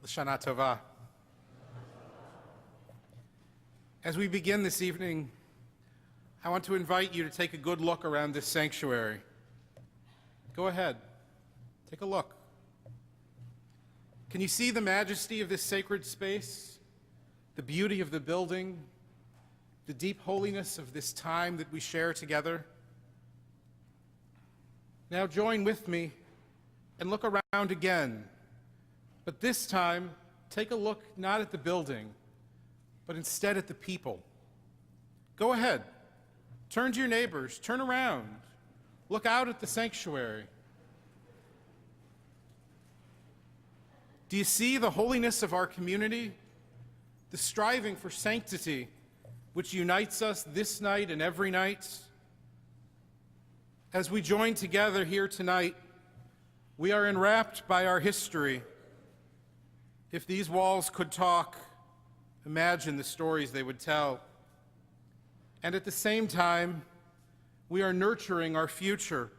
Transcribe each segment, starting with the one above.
Shana Tova. As we begin this evening, I want to invite you to take a good look around this sanctuary. Go ahead, take a look. Can you see the majesty of this sacred space, the beauty of the building, the deep holiness of this time that we share together? Now join with me and look around again. But this time, take a look not at the building, but instead at the people. Go ahead. Turn to your neighbors. Turn around. Look out at the sanctuary. Do you see the holiness of our community? The striving for sanctity which unites us this night and every night? As we join together here tonight, we are enwrapped by our history. If these walls could talk, imagine the stories they would tell. And at the same time, we are nurturing our future,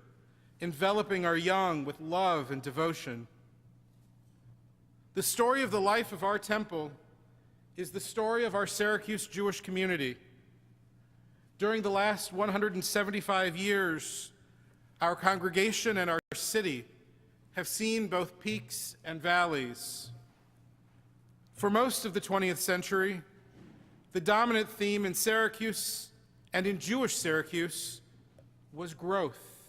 enveloping our young with love and devotion. The story of the life of our temple is the story of our Syracuse Jewish community. During the last 175 years, our congregation and our city have seen both peaks and valleys. For most of the 20th century, the dominant theme in Syracuse and in Jewish Syracuse was growth.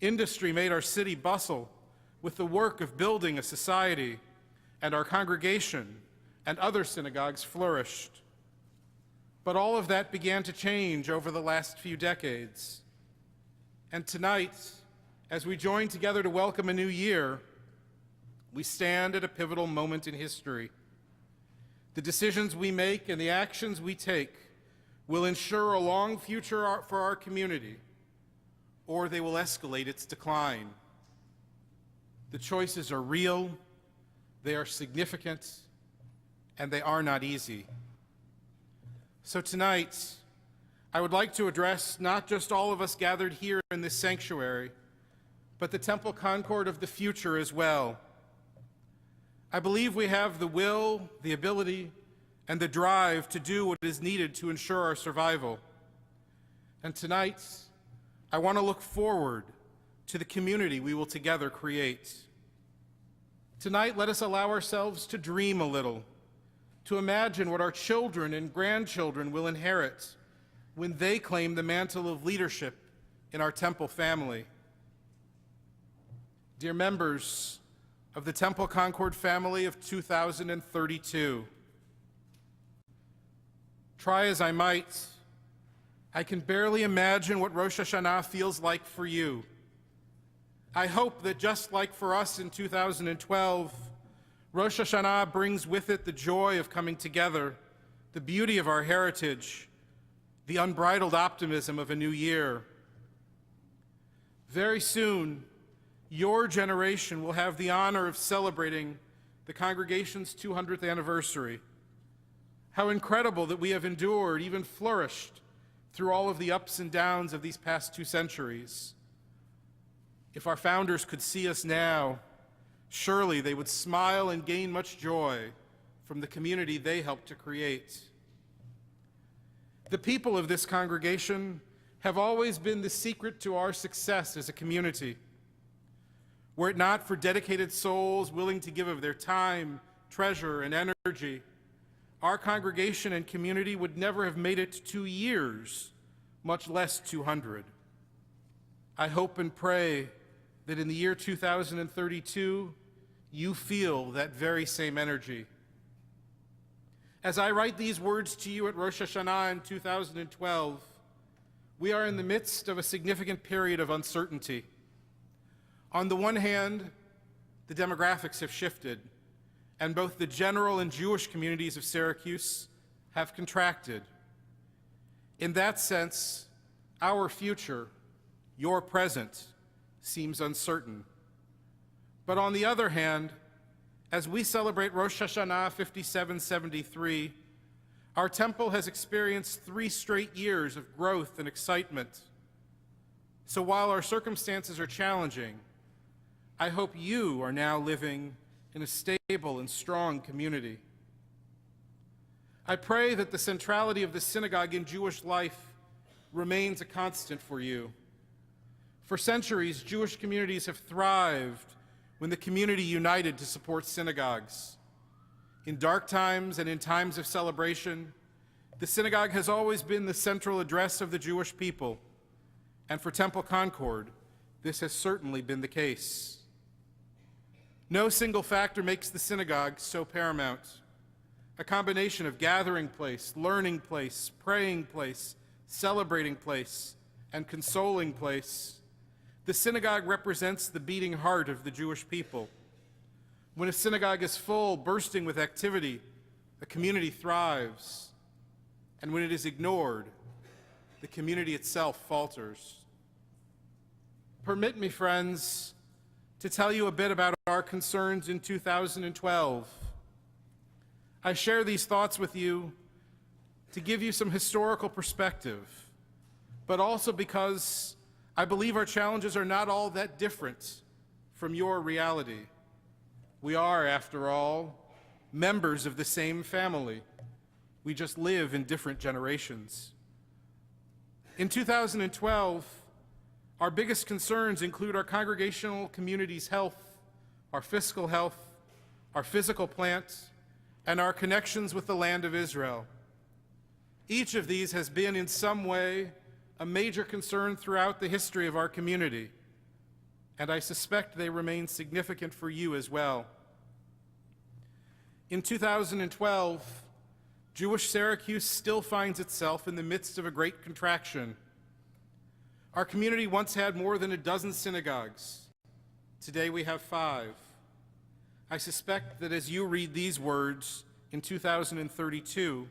Industry made our city bustle with the work of building a society, and our congregation and other synagogues flourished. But all of that began to change over the last few decades. And tonight, as we join together to welcome a new year, we stand at a pivotal moment in history. The decisions we make and the actions we take will ensure a long future for our community, or they will escalate its decline. The choices are real, they are significant, and they are not easy. So tonight, I would like to address not just all of us gathered here in this sanctuary, but the Temple Concord of the future as well. I believe we have the will, the ability, and the drive to do what is needed to ensure our survival. And tonight, I want to look forward to the community we will together create. Tonight, let us allow ourselves to dream a little, to imagine what our children and grandchildren will inherit when they claim the mantle of leadership in our temple family. Dear members of the Temple Concord family of 2032, try as I might, I can barely imagine what Rosh Hashanah feels like for you. I hope that just like for us in 2012, Rosh Hashanah brings with it the joy of coming together, the beauty of our heritage, the unbridled optimism of a new year. Very soon, your generation will have the honor of celebrating the congregation's 200th anniversary. How incredible that we have endured, even flourished, through all of the ups and downs of these past 2 centuries. If our founders could see us now, surely they would smile and gain much joy from the community they helped to create. The people of this congregation have always been the secret to our success as a community. Were it not for dedicated souls willing to give of their time, treasure, and energy, our congregation and community would never have made it 2 years, much less 200. I hope and pray that in the year 2032, you feel that very same energy. As I write these words to you at Rosh Hashanah in 2012, we are in the midst of a significant period of uncertainty. On the one hand, the demographics have shifted, and both the general and Jewish communities of Syracuse have contracted. In that sense, our future, your present, seems uncertain. But on the other hand, as we celebrate Rosh Hashanah 5773, our temple has experienced 3 straight years of growth and excitement. So while our circumstances are challenging, I hope you are now living in a stable and strong community. I pray that the centrality of the synagogue in Jewish life remains a constant for you. For centuries, Jewish communities have thrived when the community united to support synagogues. In dark times and in times of celebration, the synagogue has always been the central address of the Jewish people, and for Temple Concord, this has certainly been the case. No single factor makes the synagogue so paramount. A combination of gathering place, learning place, praying place, celebrating place, and consoling place. The synagogue represents the beating heart of the Jewish people. When a synagogue is full, bursting with activity, a community thrives. And when it is ignored, the community itself falters. Permit me, friends, to tell you a bit about our concerns in 2012. I share these thoughts with you to give you some historical perspective, but also because I believe our challenges are not all that different from your reality. We are, after all, members of the same family. We just live in different generations. In 2012, our biggest concerns include our congregational community's health, our fiscal health, our physical plant, and our connections with the land of Israel. Each of these has been in some way a major concern throughout the history of our community, and I suspect they remain significant for you as well. In 2012, Jewish Syracuse still finds itself in the midst of a great contraction. Our community once had more than a dozen synagogues. Today we have 5. I suspect that as you read these words in 2032,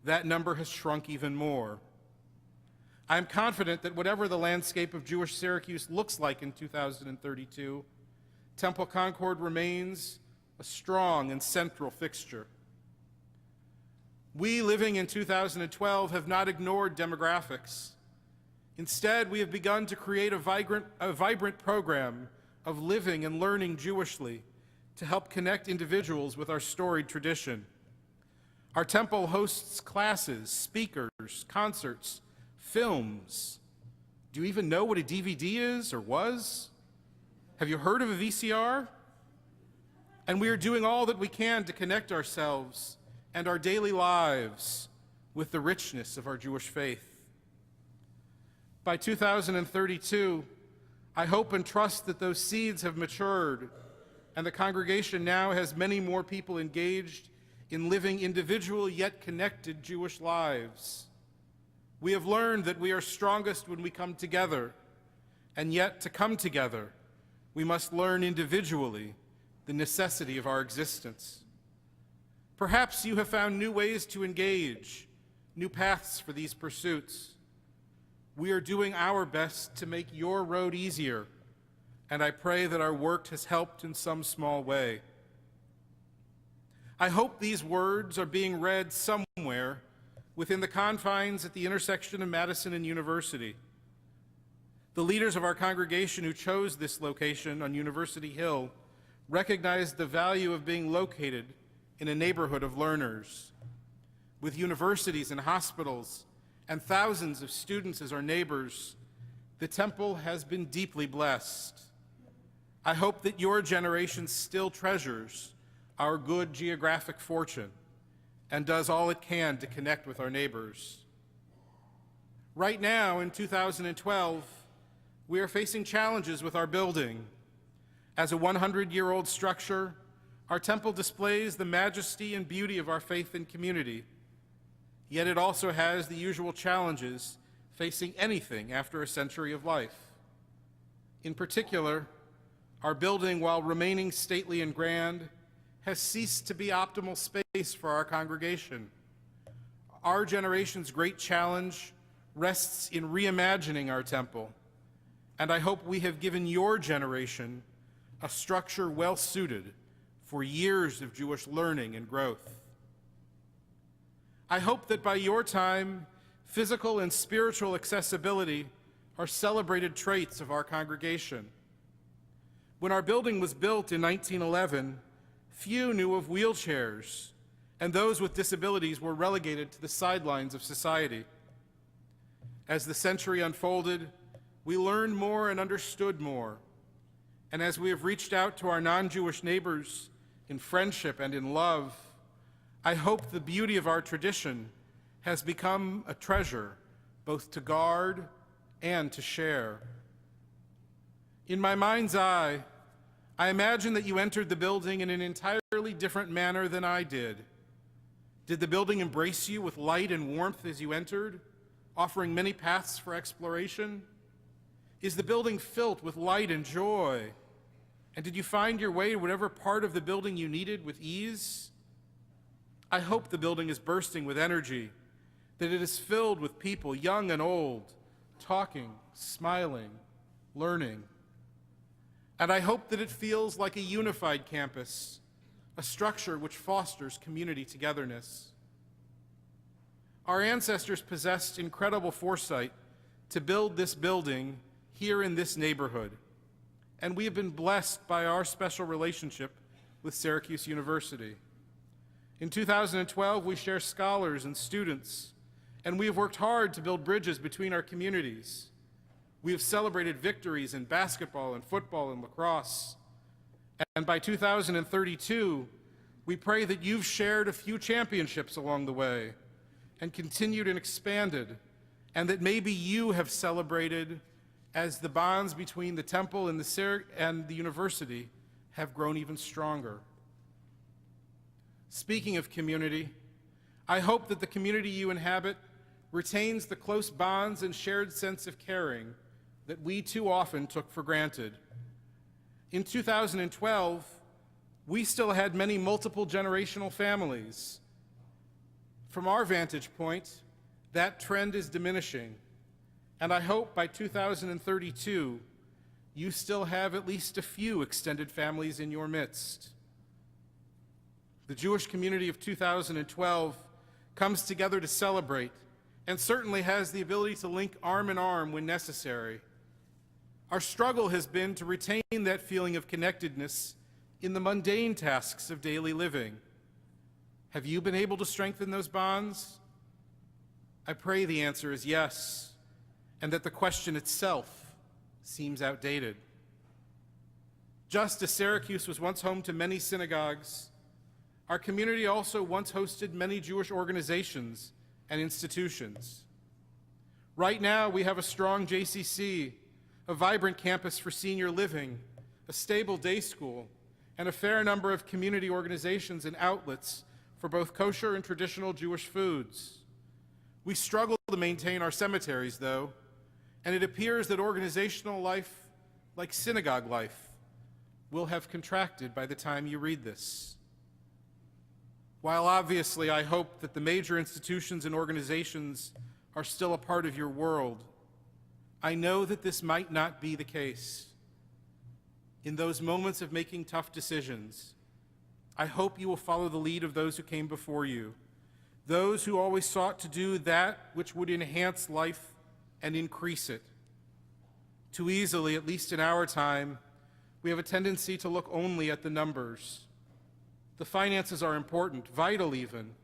that number has shrunk even more. I am confident that whatever the landscape of Jewish Syracuse looks like in 2032, Temple Concord remains a strong and central fixture. We, living in 2012, have not ignored demographics. Instead, we have begun to create a vibrant program of living and learning Jewishly to help connect individuals with our storied tradition. Our temple hosts classes, speakers, concerts, films. Do you even know what a DVD is or was? Have you heard of a VCR? And we are doing all that we can to connect ourselves and our daily lives with the richness of our Jewish faith. By 2032, I hope and trust that those seeds have matured and the congregation now has many more people engaged in living individual yet connected Jewish lives. We have learned that we are strongest when we come together, and yet to come together, we must learn individually the necessity of our existence. Perhaps you have found new ways to engage, new paths for these pursuits. We are doing our best to make your road easier, and I pray that our work has helped in some small way. I hope these words are being read somewhere within the confines at the intersection of Madison and University. The leaders of our congregation who chose this location on University Hill recognized the value of being located in a neighborhood of learners. With universities and hospitals and thousands of students as our neighbors, the temple has been deeply blessed. I hope that your generation still treasures our good geographic fortune and does all it can to connect with our neighbors. Right now, in 2012, we are facing challenges with our building. As a 100-year-old structure, our temple displays the majesty and beauty of our faith and community. Yet it also has the usual challenges facing anything after a century of life. In particular, our building, while remaining stately and grand, has ceased to be optimal space for our congregation. Our generation's great challenge rests in reimagining our temple, and I hope we have given your generation a structure well suited for years of Jewish learning and growth. I hope that by your time, physical and spiritual accessibility are celebrated traits of our congregation. When our building was built in 1911, few knew of wheelchairs, and those with disabilities were relegated to the sidelines of society. As the century unfolded, we learned more and understood more. And as we have reached out to our non-Jewish neighbors in friendship and in love, I hope the beauty of our tradition has become a treasure, both to guard and to share. In my mind's eye, I imagine that you entered the building in an entirely different manner than I did. Did the building embrace you with light and warmth as you entered, offering many paths for exploration? Is the building filled with light and joy? And did you find your way to whatever part of the building you needed with ease? I hope the building is bursting with energy, that it is filled with people, young and old, talking, smiling, learning. And I hope that it feels like a unified campus, a structure which fosters community togetherness. Our ancestors possessed incredible foresight to build this building here in this neighborhood, and we have been blessed by our special relationship with Syracuse University. In 2012, we share scholars and students, and we have worked hard to build bridges between our communities. We have celebrated victories in basketball and football and lacrosse. And by 2032, we pray that you've shared a few championships along the way and continued and expanded, and that maybe you have celebrated as the bonds between the temple and the university have grown even stronger. Speaking of community, I hope that the community you inhabit retains the close bonds and shared sense of caring that we too often took for granted. In 2012, we still had many multiple generational families. From our vantage point, that trend is diminishing, and I hope by 2032, you still have at least a few extended families in your midst. The Jewish community of 2012 comes together to celebrate and certainly has the ability to link arm in arm when necessary. Our struggle has been to retain that feeling of connectedness in the mundane tasks of daily living. Have you been able to strengthen those bonds? I pray the answer is yes, and that the question itself seems outdated. Just as Syracuse was once home to many synagogues, our community also once hosted many Jewish organizations and institutions. Right now, we have a strong JCC, a vibrant campus for senior living, a stable day school, and a fair number of community organizations and outlets for both kosher and traditional Jewish foods. We struggle to maintain our cemeteries, though, and it appears that organizational life, like synagogue life, will have contracted by the time you read this. While obviously I hope that the major institutions and organizations are still a part of your world, I know that this might not be the case. In those moments of making tough decisions, I hope you will follow the lead of those who came before you, those who always sought to do that which would enhance life and increase it. Too easily, at least in our time, we have a tendency to look only at the numbers. The finances are important, vital even,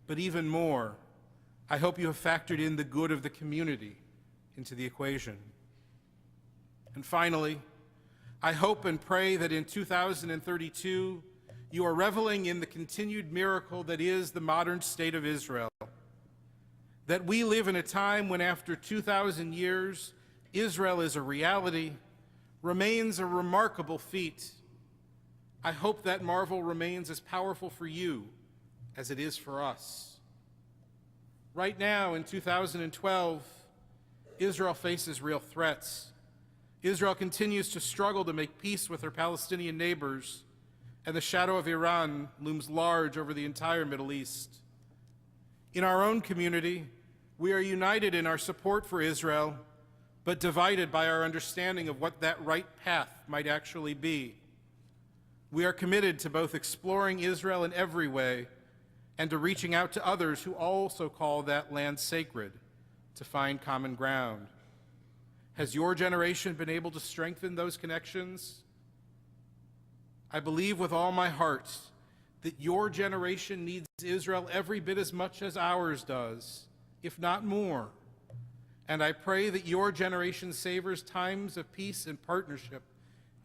but even more, I hope you have factored in the good of the community into the equation. And finally, I hope and pray that in 2032, you are reveling in the continued miracle that is the modern state of Israel. That we live in a time when after 2,000 years, Israel is a reality, remains a remarkable feat. I hope that marvel remains as powerful for you as it is for us. Right now, in 2012, Israel faces real threats. Israel continues to struggle to make peace with her Palestinian neighbors, and the shadow of Iran looms large over the entire Middle East. In our own community, we are united in our support for Israel, but divided by our understanding of what that right path might actually be. We are committed to both exploring Israel in every way and to reaching out to others who also call that land sacred to find common ground. Has your generation been able to strengthen those connections? I believe with all my heart that your generation needs Israel every bit as much as ours does, if not more. And I pray that your generation savors times of peace and partnership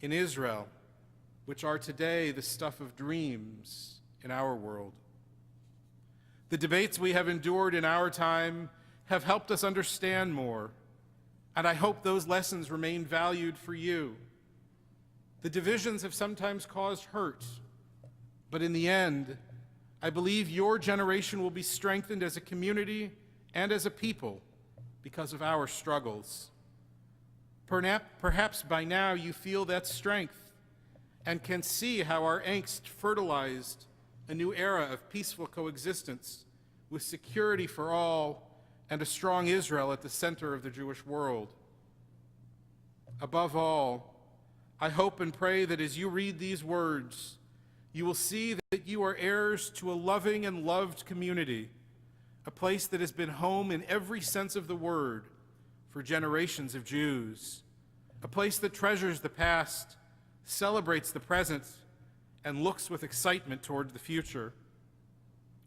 in Israel, which are today the stuff of dreams in our world. The debates we have endured in our time have helped us understand more, and I hope those lessons remain valued for you. The divisions have sometimes caused hurt, but in the end, I believe your generation will be strengthened as a community and as a people because of our struggles. Perhaps by now you feel that strength and can see how our angst fertilized a new era of peaceful coexistence with security for all and a strong Israel at the center of the Jewish world. Above all, I hope and pray that as you read these words, you will see that you are heirs to a loving and loved community, a place that has been home in every sense of the word for generations of Jews, a place that treasures the past, celebrates the present, and looks with excitement toward the future.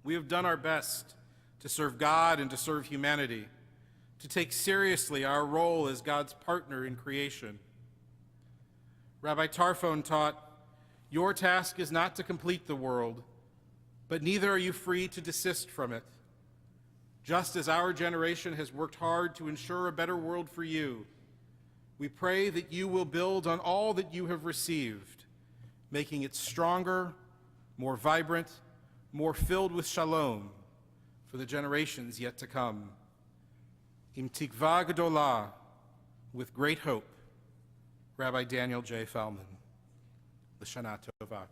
We have done our best to serve God and to serve humanity, to take seriously our role as God's partner in creation. Rabbi Tarfon taught, "Your task is not to complete the world, but neither are you free to desist from it. Just as our generation has worked hard to ensure a better world for you, we pray that you will build on all that you have received, making it stronger, more vibrant, more filled with shalom for the generations yet to come. Im tikva gedolah, with great hope." Rabbi Daniel J. Fellman. L'Shana Tova.